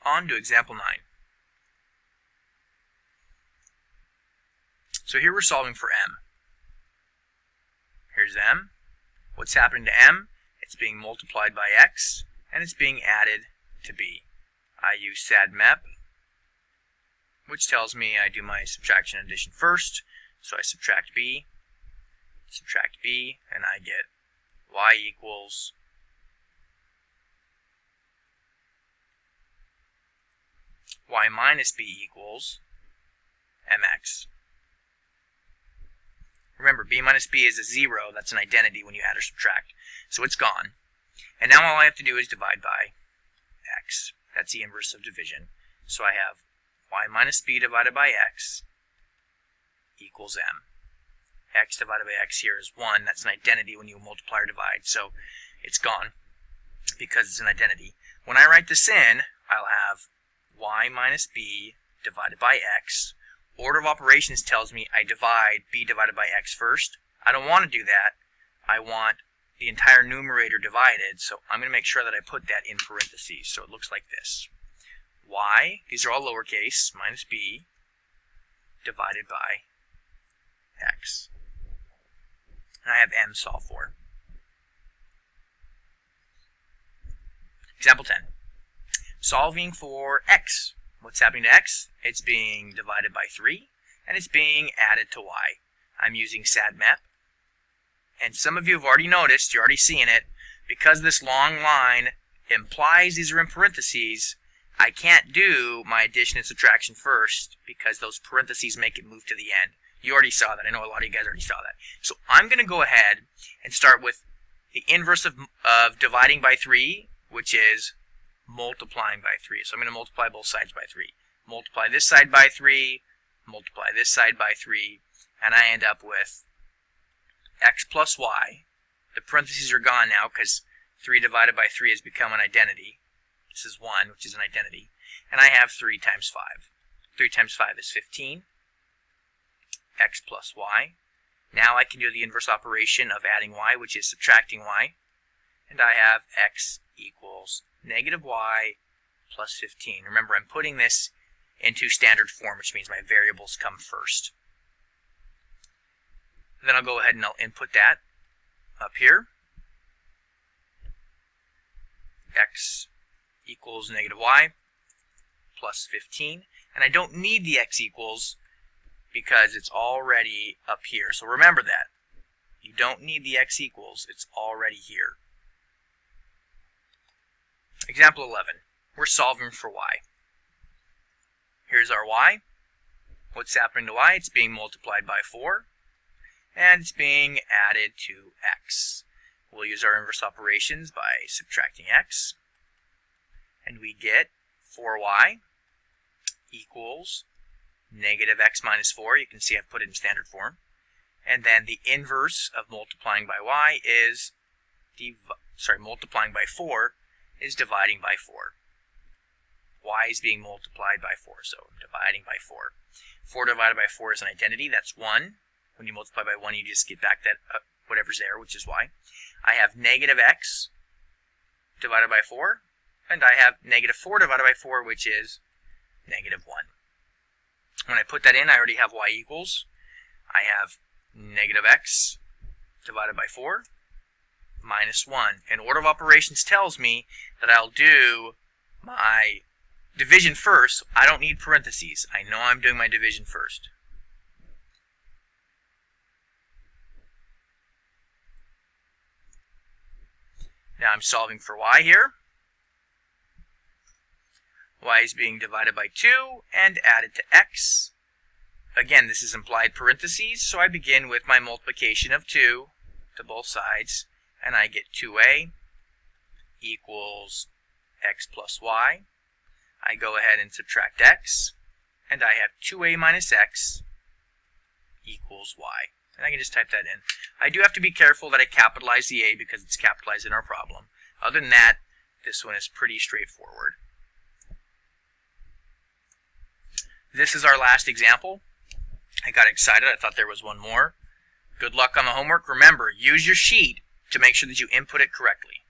On to example 9. So here we're solving for m. Here's m. What's happening to m? It's being multiplied by x, and it's being added to b. I use SADMEP, which tells me I do my subtraction and addition first. So I subtract b, and I get y equals y minus b equals mx. Remember, b minus b is a 0. That's an identity when you add or subtract. So it's gone. And now all I have to do is divide by x. That's the inverse of division. So I have y minus b divided by x equals m. X divided by x here is 1. That's an identity when you multiply or divide. So it's gone because it's an identity. When I write this in, I'll have y minus b divided by x. Order of operations tells me I divide b divided by x first. I don't want to do that. I want the entire numerator divided, so I'm going to make sure that I put that in parentheses. So it looks like this. Y, these are all lowercase, minus b divided by x. And I have m solved for. Example 10. Solving for x. What's happening to x? It's being divided by 3, and it's being added to y. I'm using SADMEP. And some of you have already noticed, you're already seeing it, because this long line implies these are in parentheses, I can't do my addition and subtraction first because those parentheses make it move to the end. You already saw that. I know a lot of you guys already saw that. So I'm going to go ahead and start with the inverse of dividing by 3, which is multiplying by 3. So I'm going to multiply both sides by 3. Multiply this side by 3, multiply this side by 3, and I end up with x plus y. The parentheses are gone now because 3 divided by 3 has become an identity. This is 1, which is an identity. And I have 3 times 5. 3 times 5 is 15. X plus y. Now I can do the inverse operation of adding y, which is subtracting y. And I have x equals negative y plus 15. Remember, I'm putting this into standard form, which means my variables come first. Then I'll go ahead and I'll input that up here. X equals negative y plus 15. And I don't need the x equals because it's already up here. So remember that. You don't need the x equals. It's already here. Example 11. We're solving for y. Here's our y. What's happening to y? It's being multiplied by 4. And it's being added to x. We'll use our inverse operations by subtracting x. And we get 4y equals negative x minus 4. You can see I've put it in standard form. And then the inverse of multiplying by y is, multiplying by 4 is dividing by 4. Y is being multiplied by 4, so I'm dividing by 4. 4 divided by 4 is an identity. That's 1. When you multiply by 1, you just get back that whatever's there, which is y. I have negative x divided by 4, and I have negative 4 divided by 4, which is negative 1. When I put that in, I already have y equals. I have negative x divided by 4 minus 1. And order of operations tells me that I'll do my division first. I don't need parentheses. I know I'm doing my division first. Now I'm solving for y here. Y is being divided by 2 and added to x. Again, this is implied parentheses, so I begin with my multiplication of 2 to both sides, and I get 2a equals x plus y. I go ahead and subtract x, and I have 2a minus x equals y. And I can just type that in. I do have to be careful that I capitalize the a because it's capitalized in our problem. Other than that, this one is pretty straightforward. This is our last example. I got excited. I thought there was one more. Good luck on the homework. Remember, use your sheet to make sure that you input it correctly.